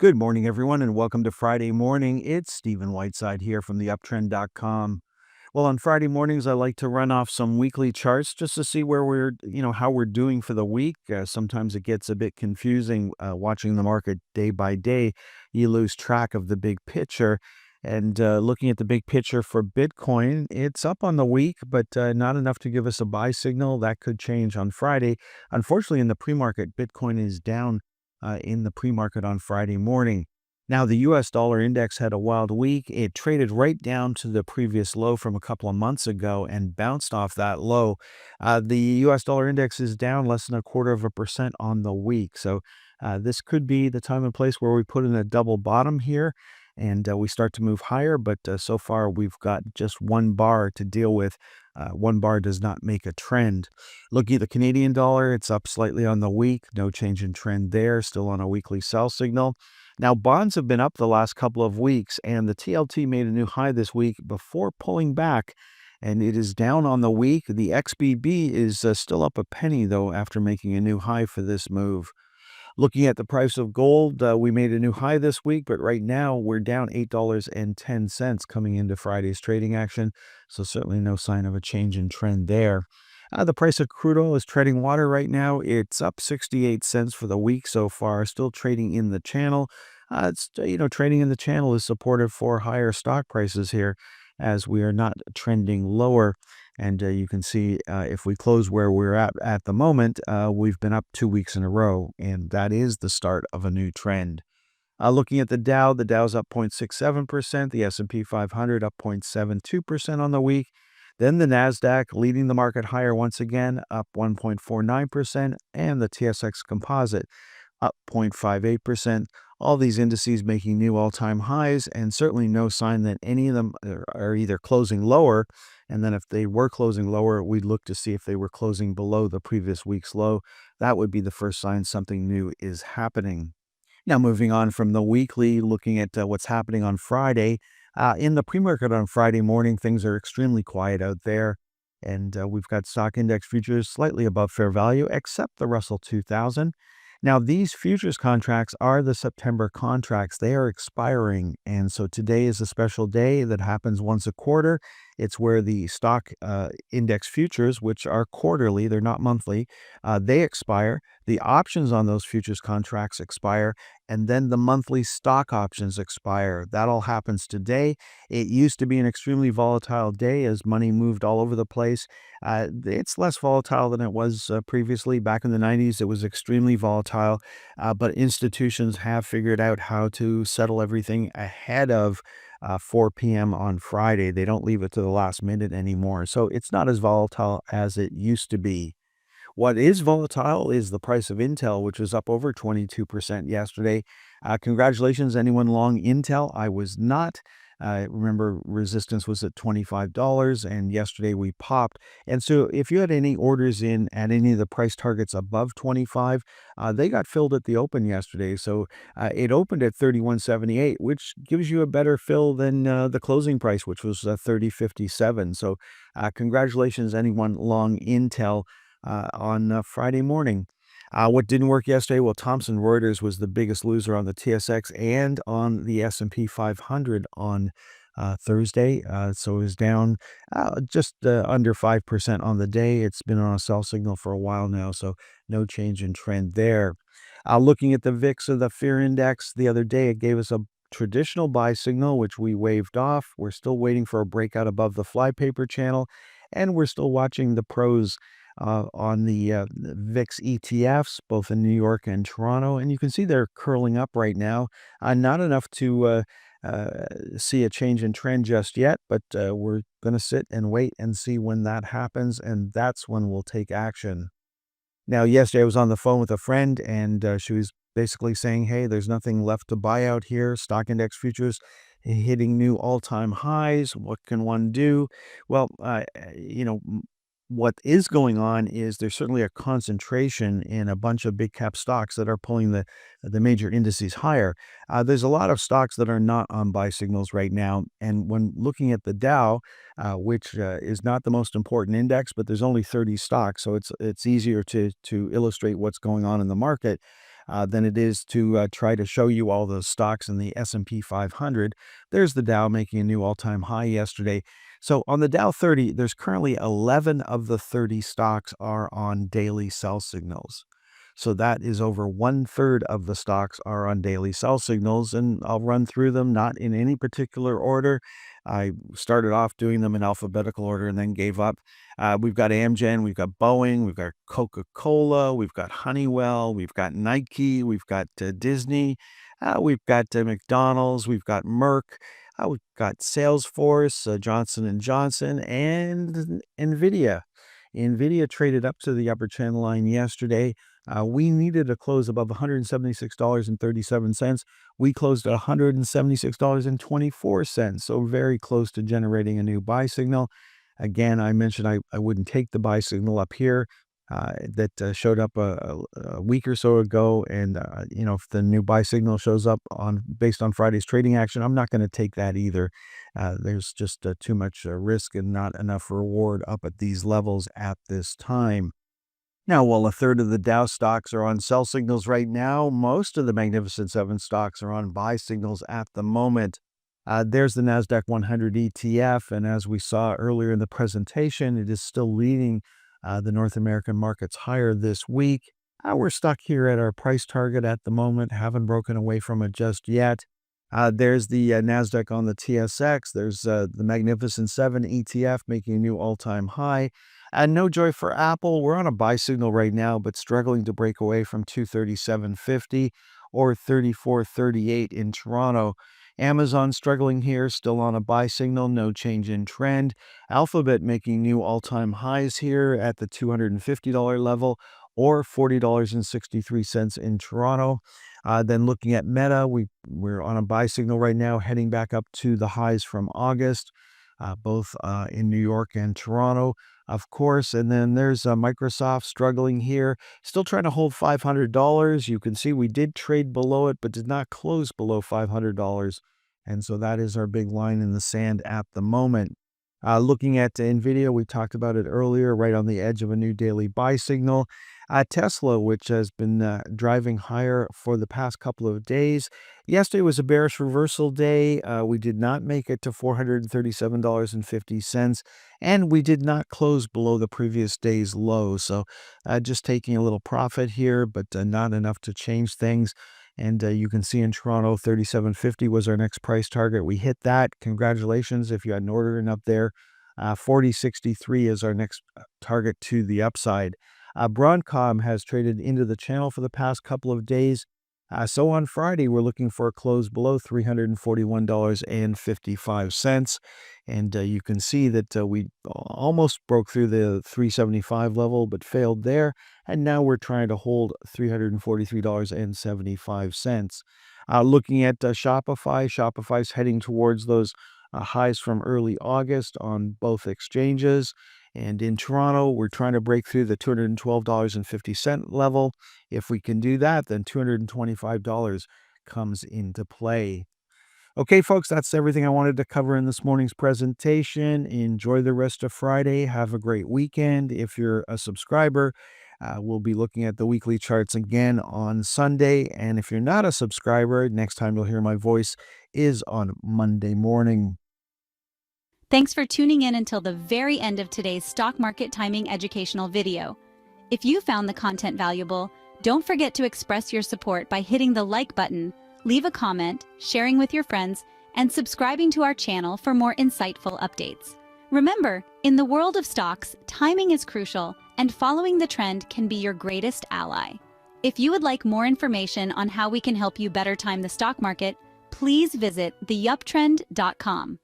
Good morning, everyone, and welcome to Friday morning. It's Stephen Whiteside here from theuptrend.com. Well, on Friday mornings, I like to run off some weekly charts just to see where how we're doing for the week. Sometimes it gets a bit confusing watching the market day by day. You lose track of the big picture. And looking at the big picture for Bitcoin, it's up on the week, but not enough to give us a buy signal. That could change on Friday. Unfortunately, in the pre market, Bitcoin is down in the pre-market on Friday morning. Now, the US dollar index had a wild week. It traded right down to the previous low from a couple of months ago and bounced off that low. The US dollar index is down less than 0.25% on the week. So, this could be the time and place where we put in a double bottom here and we start to move higher. But so far, we've got just one bar to deal with. One bar does not make a trend. Looking at the Canadian dollar, it's up slightly on the week. No change in trend there, still on a weekly sell signal. Now, bonds have been up the last couple of weeks, and the TLT made a new high this week before pulling back, and it is down on the week. The XBB is still up a penny, though, after making a new high for this move. Looking at the price of gold, we made a new high this week, but right now we're down $8.10 coming into Friday's trading action. So certainly no sign of a change in trend there. The price of crude oil is treading water right now. It's up 68 cents for the week so far, still trading in the channel. Trading in the channel is supportive for higher stock prices here as we are not trending lower. And you can see if we close where we're at the moment, we've been up 2 weeks in a row, and that is the start of a new trend. Looking at the Dow's up 0.67%, the S&P 500 up 0.72% on the week. Then the Nasdaq leading the market higher once again, up 1.49%, and the TSX Composite up 0.58%. All these indices making new all-time highs, and certainly no sign that any of them are either closing lower. And then if they were closing lower, we'd look to see if they were closing below the previous week's low. That would be the first sign something new is happening. Now, moving on from the weekly, looking at what's happening on Friday. In the pre-market on Friday morning, things are extremely quiet out there. And we've got stock index futures slightly above fair value, except the Russell 2000. Now, these futures contracts are the September contracts. They are expiring. And so today is a special day that happens once a quarter. It's where the stock index futures, which are quarterly, they're not monthly, they expire. The options on those futures contracts expire. And then the monthly stock options expire. That all happens today. It used to be an extremely volatile day as money moved all over the place. It's less volatile than it was previously. Back in the 90s, it was extremely volatile, but institutions have figured out how to settle everything ahead of 4 p.m. on Friday. They don't leave it to the last minute anymore. So it's not as volatile as it used to be. What is volatile is the price of Intel, which was up over 22% yesterday. Congratulations, anyone long Intel. I was not. Remember, resistance was at $25, and yesterday we popped. And so, if you had any orders in at any of the price targets above 25, they got filled at the open yesterday. So it opened at 31.78, which gives you a better fill than the closing price, which was 30.57. So, congratulations, anyone long Intel on Friday morning. What didn't work yesterday? Well, Thomson Reuters was the biggest loser on the TSX and on the S&P 500 on Thursday. So it was down just under 5% on the day. It's been on a sell signal for a while now, so no change in trend there. Looking at the VIX or the Fear Index the other day, it gave us a traditional buy signal, which we waved off. We're still waiting for a breakout above the flypaper channel, and we're still watching the pros on the VIX ETFs, both in New York and Toronto. And you can see they're curling up right now. Not enough to see a change in trend just yet, but we're going to sit and wait and see when that happens. And that's when we'll take action. Now, yesterday I was on the phone with a friend, and she was basically saying, hey, there's nothing left to buy out here. Stock index futures hitting new all-time highs. What can one do? Well, what is going on is there's certainly a concentration in a bunch of big cap stocks that are pulling the major indices higher. There's a lot of stocks that are not on buy signals right now. And when looking at the Dow, which is not the most important index, but there's only 30 stocks, so it's easier to illustrate what's going on in the market. than it is to try to show you all those stocks in the S&P 500. There's the Dow making a new all-time high yesterday. So on the Dow 30, there's currently 11 of the 30 stocks are on daily sell signals. So that is over one-third of the stocks are on daily sell signals, and I'll run through them not in any particular order. I started off doing them in alphabetical order and then gave up. We've got Amgen, we've got Boeing, we've got Coca-Cola, we've got Honeywell, we've got Nike, we've got Disney, we've got McDonald's, we've got Merck, we've got Salesforce, Johnson and Johnson, and Nvidia. Nvidia traded up to the upper trend line yesterday. We needed a close above $176.37. We closed at $176.24, so very close to generating a new buy signal. Again, I mentioned I wouldn't take the buy signal up here that showed up a week or so ago, and if the new buy signal shows up based on Friday's trading action, I'm not going to take that either. There's just too much risk and not enough reward up at these levels at this time. Now, while a third of the Dow stocks are on sell signals right now, most of the Magnificent Seven stocks are on buy signals at the moment. There's the NASDAQ 100 ETF, and as we saw earlier in the presentation, it is still leading the North American markets higher this week. We're stuck here at our price target at the moment, haven't broken away from it just yet. There's the NASDAQ on the TSX. There's the Magnificent Seven ETF making a new all-time high. And no joy for Apple. We're on a buy signal right now, but struggling to break away from 237.50 or 34.38 in Toronto. Amazon struggling here, still on a buy signal, no change in trend. Alphabet making new all-time highs here at the $250 level or $40.63 in Toronto. Then looking at Meta, we're on a buy signal right now, heading back up to the highs from August, both in New York and Toronto, of course. And then there's Microsoft struggling here, still trying to hold $500. You can see we did trade below it, but did not close below $500. And so that is our big line in the sand at the moment. Looking at Nvidia, we talked about it earlier, right on the edge of a new daily buy signal. Tesla, which has been driving higher for the past couple of days. Yesterday was a bearish reversal day. We did not make it to $437.50, and we did not close below the previous day's low. So just taking a little profit here, but not enough to change things. And you can see in Toronto, 37.50 was our next price target. We hit that. Congratulations if you had an order in up there. 40.63 is our next target to the upside. Broadcom has traded into the channel for the past couple of days. So on Friday, we're looking for a close below $341.55. And you can see that we almost broke through the 375 level, but failed there. And now we're trying to hold $343.75. Looking at Shopify's heading towards those highs from early August on both exchanges. And in Toronto, we're trying to break through the $212.50 level. If we can do that, then $225 comes into play. Okay, folks, that's everything I wanted to cover in this morning's presentation. Enjoy the rest of Friday. Have a great weekend. If you're a subscriber, we'll be looking at the weekly charts again on Sunday. And if you're not a subscriber, next time you'll hear my voice is on Monday morning. Thanks for tuning in until the very end of today's stock market timing educational video. If you found the content valuable, don't forget to express your support by hitting the like button, leave a comment, sharing with your friends, and subscribing to our channel for more insightful updates. Remember, in the world of stocks, timing is crucial, and following the trend can be your greatest ally. If you would like more information on how we can help you better time the stock market, please visit theuptrend.com.